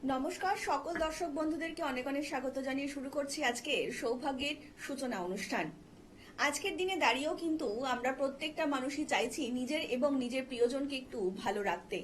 নমস্কার সকল দর্শক বন্ধুদেরকে অনেক অনেক স্বাগত জানিয়ে শুরু করছি আজকের সৌভাগ্যের সূচনা অনুষ্ঠান। আজকের দিনে দাঁড়িয়েও কিন্তু আমরা প্রত্যেকটা মানুষই চাইছি নিজের এবং নিজের প্রিয়জনকে একটু ভালো রাখতে।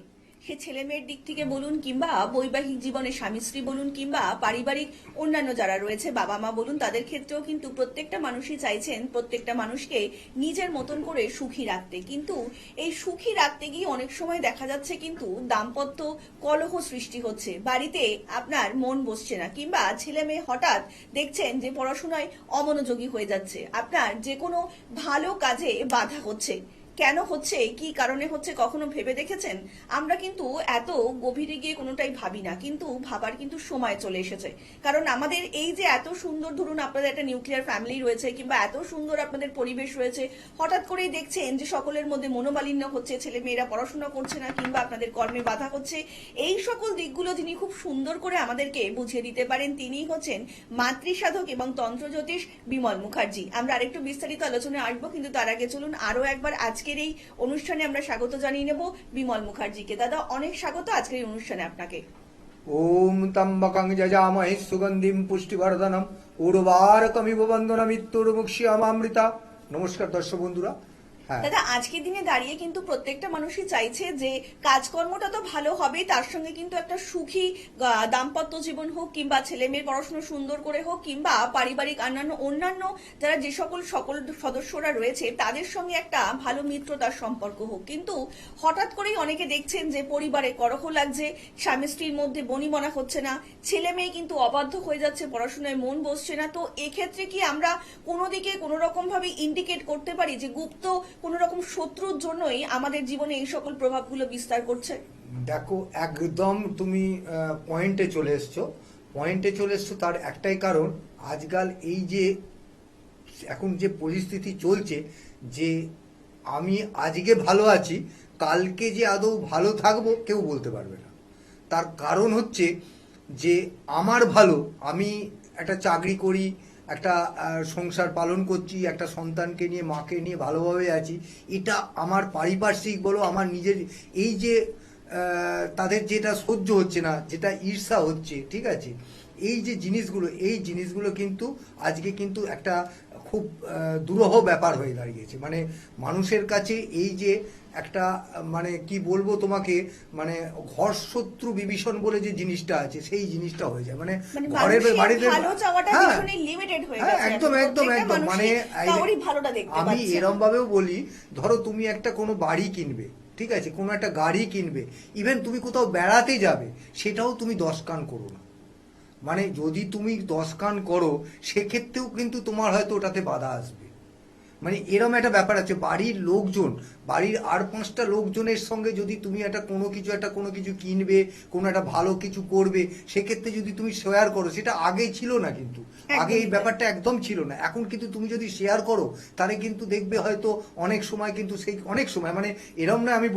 সে ছেলে মেয়ের দিক থেকে বলুন, কিংবা বৈবাহিক জীবনে স্বামী স্ত্রী বলুন, কিংবা পারিবারিক অন্যান্য যারা রয়েছে বাবা মা বলুন, তাদের ক্ষেত্রেও কিন্তু প্রত্যেকটা মানুষই চাইছেন প্রত্যেকটা মানুষকে নিজের মতন করে সুখী রাখতে। কিন্তু এই সুখী রাখতে গিয়ে অনেক সময় দেখা যাচ্ছে কিন্তু দাম্পত্য কলহ সৃষ্টি হচ্ছে, বাড়িতে আপনার মন বসছে না, কিংবা ছেলে মেয়ে হঠাৎ দেখছেন যে পড়াশোনায় অমনোযোগী হয়ে যাচ্ছে, আপনার যে কোনো ভালো কাজে বাধা হচ্ছে। কেন হচ্ছে, কি কারণে হচ্ছে, কখনো ভেবে দেখেছেন? আমরা কিন্তু এত গভীরে গিয়ে কোনোটাই ভাবি না, কিন্তু ভাবার কিন্তু সময় চলে এসেছে। কারণ আমাদের এই যে এত সুন্দর, ধরুন আপনাদের একটা নিউক্লিয়ার ফ্যামিলি রয়েছে, কিংবা এত সুন্দর আপনাদের পরিবেশ রয়েছে, হঠাৎ করেই দেখছেন যে সকলের মধ্যে মনোমালিন্য হচ্ছে, ছেলে মেয়েরা পড়াশোনা করছে না, কিংবা আপনাদের কর্মে বাধা হচ্ছে। এই সকল দিকগুলো যিনি খুব সুন্দর করে আমাদেরকে বুঝিয়ে দিতে পারেন, তিনিই হচ্ছেন মাতৃসাধক এবং তন্ত্রজ্যোতিষ বিমল মুখার্জি। আমরা আরেকটু বিস্তারিত আলোচনায় আসবো, কিন্তু তার আগে চলুন আরো একবার আজকের এই অনুষ্ঠানে আমরা স্বাগত জানিয়ে নেব বিমল মুখার্জিকে। দাদা, অনেক স্বাগত আজকের এই অনুষ্ঠানে আপনাকে। ওম ত্র্যম্বকং যজামহে সুগন্ধিম পুষ্টিবর্ধনম উর্বারকমিব বন্দনামিত্যুর্মুক্ষীয়মামৃতা। নমস্কার দর্শক বন্ধুরা। হ্যাঁ দাদা, আজকের দিনে দাঁড়িয়ে কিন্তু প্রত্যেকটা মানুষই চাইছে যে কাজকর্মটা তো ভালো হবে, তার সঙ্গে কিন্তু একটা সুখী দাম্পত্য জীবন হোক, কিংবা ছেলে মেয়ের পড়াশোনা সুন্দর করে হোক, কিংবা পারিবারিক অন্যান্য যারা যে সকল সদস্যরা রয়েছে তাদের সঙ্গে একটা ভালো মিত্রতার সম্পর্ক হোক। কিন্তু হঠাৎ করেই অনেকে দেখছেন যে পরিবারে কলহ লাগছে, স্বামী স্ত্রীর মধ্যে বনিবনা হচ্ছে না, ছেলে মেয়ে কিন্তু অবাধ্য হয়ে যাচ্ছে, পড়াশোনায় মন বসছে না। তো এক্ষেত্রে কি আমরা কোনো দিকে কোনো রকম ভাবে ইন্ডিকেট করতে পারি যে গুপ্ত কোন রকম শত্রুর জন্যই আমাদের জীবনে এই সকল প্রভাবগুলো বিস্তার করছে? দেখো, একদম তুমি পয়েন্টে চলে এসছো। তার একটাই কারণ, আজকাল এই যে এখন যে পরিস্থিতি চলছে, যে আমি আজকে ভালো আছি, কালকে যে আদৌ ভালো থাকবো কেউ বলতে পারবে না। তার কারণ হচ্ছে যে আমার ভালো, আমি একটা চাকরি করি, একটা সংসার পালন করছি, একটা সন্তানকে নিয়ে, মাকে নিয়ে ভালোভাবে আছি, এটা আমার পারিপার্শ্বিক বলো, আমার নিজের এই যে তাদের যেটা সহ্য হচ্ছে না, যেটা ঈর্ষা হচ্ছে, ঠিক আছে, এই জিনিসগুলো কিন্তু আজকে কিন্তু একটা খুব দুরূহ ব্যাপার হয়ে দাঁড়িয়েছে। মানে মানুষের কাছে এই যে একটা মানে কি বলবো তোমাকে, মানে ঘর শত্রু বিভীষণ বলে যে জিনিসটা আছে, সেই জিনিসটা হয়ে যায়। মানে ঘরের বাড়িতে একদম একদম একদম মানে আমি এরম ভাবেও বলি, ধরো তুমি একটা কোনো বাড়ি কিনবে, ঠিক আছে, কোনো একটা গাড়ি কিনবে, ইভেন তুমি কোথাও বেড়াতে যাবে, সেটাও তুমি 10 কান করো না। মানে যদি তুমি 10 কান করো, সেক্ষেত্রেও কিন্তু তোমার হয়তো ওটাতে বাধা আসবে। মানে এরম একটা ব্যাপার আছে, বাড়ির লোকজন, বাড়ির আর 5টা লোকজনের সঙ্গে যদি তুমি একটা কোনো কিছু কিনবে, কোনো একটা ভালো কিছু করবে, সেক্ষেত্রে যদি তুমি শেয়ার করো, সেটা আগে ছিল না, কিন্তু আগে এই ব্যাপারটা একদম ছিল না। এখন কিন্তু তুমি যদি শেয়ার করো, তাহলে কিন্তু দেখবে হয়তো অনেক সময় কিন্তু সেই অনেক সময়, মানে এরম না, আমি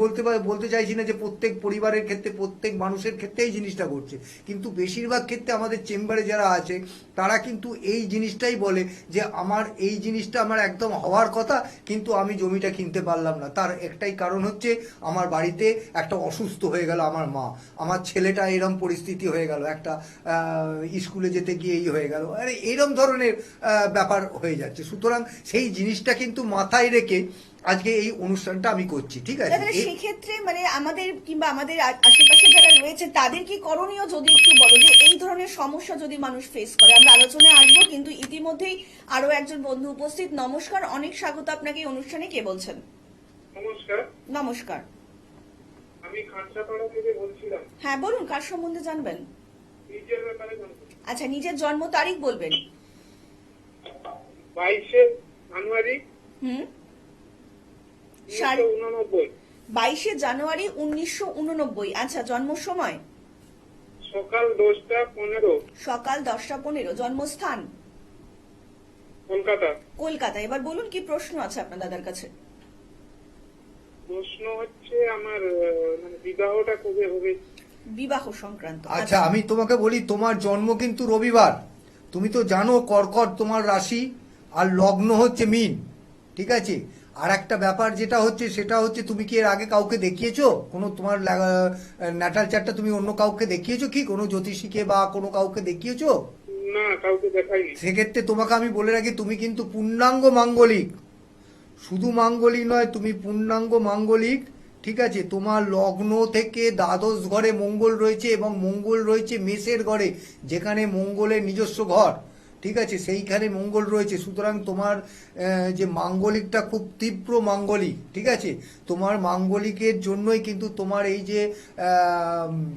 বলতে চাইছি না যে প্রত্যেক পরিবারের ক্ষেত্রে, প্রত্যেক মানুষের ক্ষেত্রে এই জিনিসটা ঘটছে, কিন্তু বেশিরভাগ ক্ষেত্রে আমাদের চেম্বারে যারা আছে তারা কিন্তু এই জিনিসটাই বলে যে আমার এই জিনিসটা আমার একদম হওয়ার কথা, কিন্তু আমি জমিটা কিনতে পারলাম না। তার একটাই কারণ হচ্ছে আমার বাড়িতে একটা অসুস্থ হয়ে গেল আমার মা, আমার ছেলেটা এরম পরিস্থিতি হয়ে গেল, একটা স্কুলে যেতে গিয়ে এই হয়ে গেল, আরে এরম ধরনের ব্যাপার হয়ে যাচ্ছে। সুতরাং সেই জিনিসটা কিন্তু মাথায় রেখে আজকে এই অনুষ্ঠানটা আমি করছি, ঠিক আছে। সেক্ষেত্রে মানে আমাদের কিংবা আমাদের আশেপাশে যারা রয়েছে তাদের কি করণীয় যদি একটু বলো, যে এই ধরনের সমস্যা যদি মানুষ ফেস করে? আমরা আলোচনায় আসবো, কিন্তু ইতিমধ্যেই আরো একজন বন্ধু উপস্থিত। নমস্কার, অনেক স্বাগত আপনাকে এই অনুষ্ঠানে। কে বলছেন? নমস্কার। নমস্কার। আমি খানসাপাড়া থেকে বলছিলাম। হ্যাঁ বলুন, কার সম্বন্ধে জানবেন? নিজের ব্যাপারে জানবো। আচ্ছা, নিজের জন্ম তারিখ বলবেন। 22শে জানুয়ারি হুম 1989। 22শে জানুয়ারি 1989। আচ্ছা, জন্ম সময়? সকাল 10টা 15। সকাল 10টা 15। জন্মস্থান? কলকাতা। কলকাতা। এবার বলুন, কি প্রশ্ন আছে আপনার দাদার কাছে? প্রশ্ন হচ্ছে আমার মানে বিবাহটা কবে হবে? বিবাহ সংক্রান্ত। আচ্ছা, আমি তোমাকে বলি, তোমার জন্ম কিন্তু রবিবার, তুমি তো জানো কর্কট তোমার রাশি, আর লগ্ন হচ্ছে মীন, ঠিক আছে। আর একটা ব্যাপার যেটা হচ্ছে সেটা হচ্ছে, তুমি কি এর আগে কাউকে দেখিয়েছো কোনো তোমার ন্যাটাল চার্টটা তুমি অন্য কাউকে দেখিয়েছো কি, কোনো জ্যোতিষীকে বা কোনো কাউকে দেখিয়েছো? না, কাউকে দেখাইনি। সেক্ষেত্রে তোমাকে আমি বলে রাখি, তুমি কিন্তু পূর্ণাঙ্গ মাঙ্গলিক, শুধু মাঙ্গলিক নয়, তুমি পূর্ণাঙ্গ মাঙ্গলিক। ঠিক আছে, তোমার লগ্ন থেকে দ্বাদশ ঘরে মঙ্গল রয়েছে এবং মঙ্গল রয়েছে মেষের ঘরে, যেখানে মঙ্গলের নিজস্ব ঘর। ঠিক আছে, সেইখানে মঙ্গল রয়েছে। সুতরাং তোমার যে মাঙ্গলিকটা খুব তীব্র মাঙ্গলিক। ঠিক আছে, তোমার মাঙ্গলিকের জন্যই কিন্তু তোমার এই যে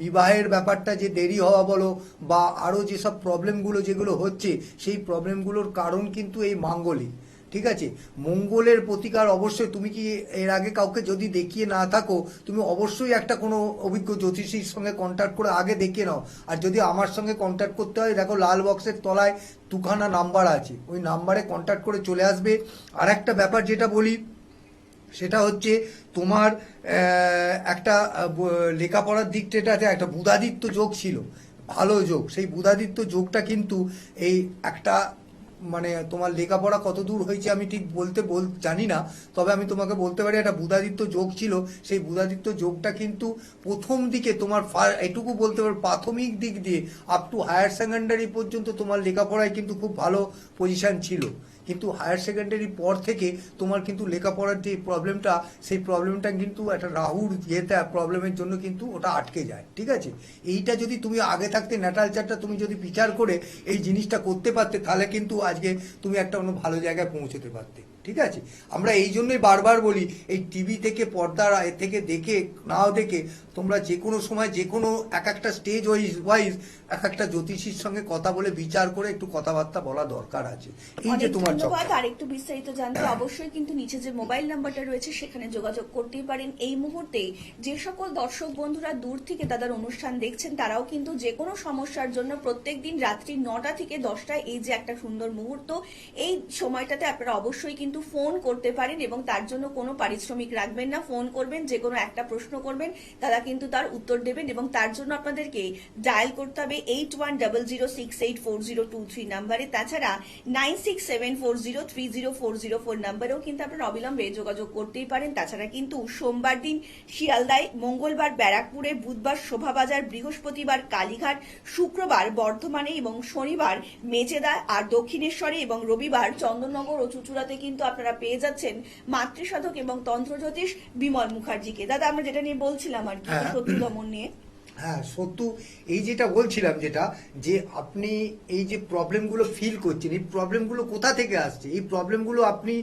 বিবাহের ব্যাপারটা যে দেরি হওয়া বলো, বা আরও যেসব প্রবলেমগুলো যেগুলো হচ্ছে, সেই প্রবলেমগুলোর কারণ কিন্তু এই মাঙ্গলিক। ঠিক আছে, মঙ্গলের প্রতিকার অবশ্যই, তুমি কি এর আগে কাউকে যদি দেখিয়ে না থাকো, তুমি অবশ্যই একটা কোনো অভিজ্ঞ জ্যোতিষীর সঙ্গে কন্ট্যাক্ট করে আগে দেখিয়ে নাও। আর যদি আমার সঙ্গে কন্ট্যাক্ট করতে হয়, দেখো লাল বক্সের তলায় দুখানা নাম্বার আছে, ওই নাম্বারে কন্ট্যাক্ট করে চলে আসবে। আর একটা ব্যাপার যেটা বলি, সেটা হচ্ছে তোমার একটা লেখাপড়ার দিকটাতে একটা বুধাদিত্য যোগ ছিল, ভালো যোগ। সেই বুধাদিত্য যোগটা কিন্তু এই একটা মানে তোমার লেখাপড়া কত দূর হয়েছে আমি ঠিক জানি না, তবে আমি তোমাকে বলতে পারি একটা বুধাদিত্য যোগ ছিল। সেই বুধাদিত্য যোগটা কিন্তু প্রথম দিকে তোমার এটুকু বলতে পারো, প্রাথমিক দিক দিয়ে আপ টু হায়ার সেকেন্ডারি পর্যন্ত তোমার লেখাপড়ায় কিন্তু খুব ভালো পজিশন ছিল। কিন্তু হায়ার সেকেন্ডারি পর থেকে তোমার কিন্তু লেখাপড়ার যে প্রবলেমটা, সেই প্রবলেমটা কিন্তু একটা রাহুর ইয়েতে প্রবলেমের জন্য কিন্তু ওটা আটকে যায়। ঠিক আছে, এইটা যদি তুমি আগে থাকতে ন্যাটাল চার্টটা তুমি যদি বিচার করে এই জিনিসটা করতে পারতে, তাহলে কিন্তু আজকে তুমি একটা অন্য ভালো জায়গায় পৌঁছতে পারতে। ঠিক আছে, আমরা এই জন্যই বারবার বলি, এই টিভি থেকে পর্দার এ থেকে দেখে নাও দেখে তোমরা যে কোনো সময় যে কোনো এক একটা স্টেজ ওয়াইজ এক একটা জ্যোতিষীর সঙ্গে কথা বলে বিচার করে একটু কথাবার্তা বলা দরকার আছে। এই যে তোমার ধন্যবাদ। আর একটু বিস্তারিত জানতে অবশ্যই কিন্তু নিচে যে মোবাইল নাম্বারটা রয়েছে সেখানে যোগাযোগ করতেই পারেন। এই মুহূর্তে যে সকল দর্শক বন্ধুরা দূর থেকে দাদার অনুষ্ঠান দেখছেন, তারাও কিন্তু যে কোনো সমস্যার জন্য প্রত্যেকদিন রাত্রি 9টা থেকে 10টায় এই যে একটা সুন্দর মুহূর্ত, এই সময়টাতে আপনারা অবশ্যই কিন্তু ফোন করতে পারেন এবং তার জন্য কোনো পারিশ্রমিক রাখবেন না। ফোন করবেন, যে কোনো একটা প্রশ্ন করবেন, দাদা কিন্তু তার উত্তর দেবেন এবং তার জন্য আপনাদেরকে ডায়াল করতে হবে 8100684023 নাম্বারে। তাছাড়া 9674030404 নাম্বারেও কিন্তু আপনারা অবিলম্বে যোগাযোগ করতেই পারেন। তাছাড়া কিন্তু সোমবার দিন শিয়ালদায়, মঙ্গলবার ব্যারাকপুরে, বুধবার শোভাবাজার, বৃহস্পতিবার কালীঘাট, শুক্রবার বর্ধমানে এবং শনিবার মেচেদা আর দক্ষিণেশ্বরে এবং রবিবার চন্দননগর ও চুচুড়াতে কিন্তু আপনারা পেয়ে যাচ্ছেন মাতৃসাধক এবং তন্ত্রজ্যোতিষ বিমল মুখার্জিকে। দাদা, আমরা যেটা নিয়ে বলছিলাম আর কি, শত্রু দমন নিয়ে। হ্যাঁ সত্যি, এই যেটা বলছিলাম, যেটা যে আপনি এই যে প্রবলেমগুলো ফিল করছেন, এই প্রবলেমগুলো কোথা থেকে আসছে? এই প্রবলেমগুলো আপনি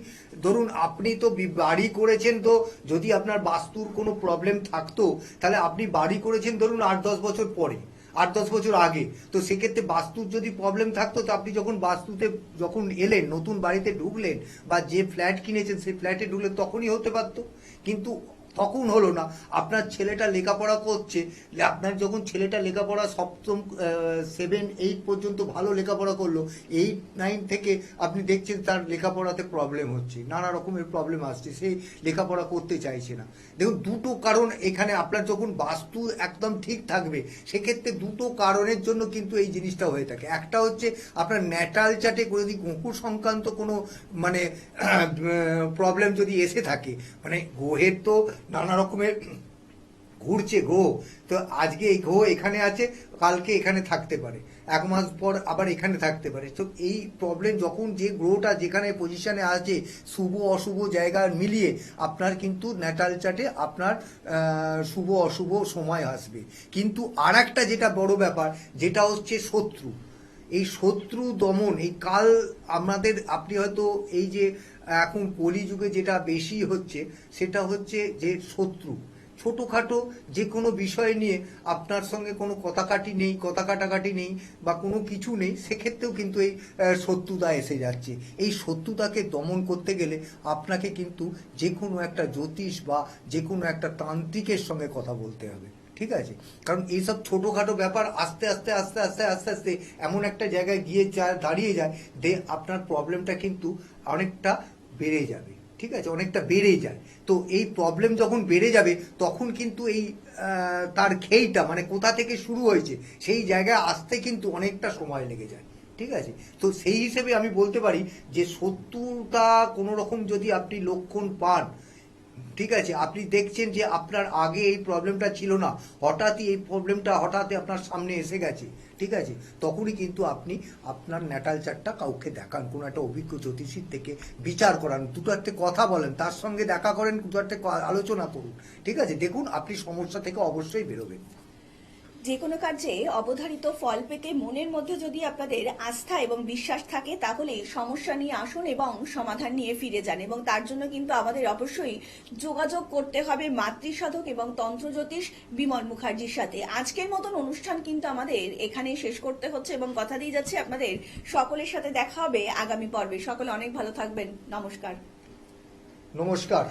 ধরুন, আপনি তো বাড়ি করেছেন, তো যদি আপনার বাস্তুর কোনো প্রবলেম থাকতো, তাহলে আপনি বাড়ি করেছেন ধরুন 8-10 বছর পরে, 8-10 বছর আগে, তো সেক্ষেত্রে বাস্তুর যদি প্রবলেম থাকতো, তো আপনি যখন বাস্তুতে যখন এলেন, নতুন বাড়িতে ঢুকলেন বা যে ফ্ল্যাট কিনেছেন সেই ফ্ল্যাটে ঢুকলেন, তখনই হতে পারতো। কিন্তু তখন হলো না। আপনার ছেলেটা লেখাপড়া করছে, আপনার যখন ছেলেটা লেখাপড়া সপ্তম 7-8 পর্যন্ত ভালো লেখাপড়া করলো, 8-9 থেকে আপনি দেখছেন তার লেখাপড়াতে প্রবলেম হচ্ছে, নানা রকমের প্রবলেম আসছে, সে লেখাপড়া করতে চাইছে না। দেখুন, দুটো কারণ এখানে। আপনার যখন বাস্তু একদম ঠিক থাকবে, সেক্ষেত্রে দুটো কারণের জন্য কিন্তু এই জিনিসটা হয়ে থাকে। একটা হচ্ছে আপনার ন্যাটাল চার্টে যদি গোকুর সংক্রান্ত কোনো মানে প্রবলেম যদি এসে থাকে, মানে গ্রহের তো নানা রকমের ঘুরছে গ্রহ, তো আজকে এই গ্রহ এখানে আছে, কালকে এখানে থাকতে পারে, 1 মাস পর আবার এখানে থাকতে পারে। তো এই প্রবলেম যখন যে গ্রহটা যেখানে পজিশনে আছে, শুভ অশুভ জায়গা মিলিয়ে আপনার কিন্তু ন্যাটাল চার্টে আপনার শুভ অশুভ সময় আসবে। কিন্তু আর একটা যেটা বড় ব্যাপার, যেটা হচ্ছে শত্রু। এই শত্রু দমন, এই কাল আমাদের, আপনি হয়তো এই যে এখন কলিযুগে যেটা বেশি হচ্ছে, সেটা হচ্ছে যে শত্রু। ছোটোখাটো যে কোনো বিষয় নিয়ে আপনার সঙ্গে কোনো কথা কাটাকাটি নেই বা কোনো কিছু নেই, সেক্ষেত্রেও কিন্তু এই শত্রুতা এসে যাচ্ছে। এই শত্রুতাকে দমন করতে গেলে আপনাকে কিন্তু যে কোনো একটা জ্যোতিষ বা যে কোনো একটা তান্ত্রিকের সঙ্গে কথা বলতে হবে। ঠিক আছে, কারণ এইসব ছোটোখাটো ব্যাপার আস্তে আস্তে আস্তে আস্তে আস্তে আস্তে এমন একটা জায়গায় গিয়ে দাঁড়িয়ে যায়, আপনার প্রবলেমটা কিন্তু অনেকটা বেড়ে যাবে। ঠিক আছে, অনেকটা বেড়ে যায়। তো এই প্রবলেম যখন বেড়ে যাবে, তখন কিন্তু এই তার খেইটা মানে কোথা থেকে শুরু হয়েছে সেই জায়গায় আসতে কিন্তু অনেকটা সময় লেগে যায়। ঠিক আছে? তো সেই হিসেবে আমি বলতে পারি যে 70টা কোনো রকম যদি আপনি লক্ষণ পান, ঠিক আছে, আপনি দেখছেন যে আপনার আগে এই প্রবলেমটা ছিল না, হঠাৎই এই প্রবলেমটা হঠাৎই আপনার সামনে এসে গেছে, ঠিক আছে, তখনই কিন্তু আপনি আপনার ন্যাটাল চার্টটা কাউকে দেখান, কোনো একটা অভিজ্ঞ জ্যোতিষীর থেকে বিচার করান, দুটো একটা কথা বলেন, তার সঙ্গে দেখা করেন, দুটো একটা আলোচনা করুন, ঠিক আছে, দেখুন আপনি সমস্যা থেকে অবশ্যই বেরোবেন। যে কোনো কার্যে অবধারিত ফল পেতে মনের মধ্যে যদি আপনাদের আস্থা এবং বিশ্বাস থাকে তাহলে সমস্যা নিয়ে আসুন এবং সমাধান নিয়ে ফিরে যান, এবং তার জন্য কিন্তু আমাদের অবশ্যই যোগাযোগ করতে হবে মাতৃসাধক এবং তন্ত্রজ্যোতিষ বিমল মুখার্জির সাথে। আজকের মতন অনুষ্ঠান কিন্তু আমাদের এখানেই শেষ করতে হচ্ছে এবং কথা দিয়ে যাচ্ছে আপনাদের সকলের সাথে দেখা হবে আগামী পর্বে। সকলে অনেক ভালো থাকবেন। নমস্কার। নমস্কার।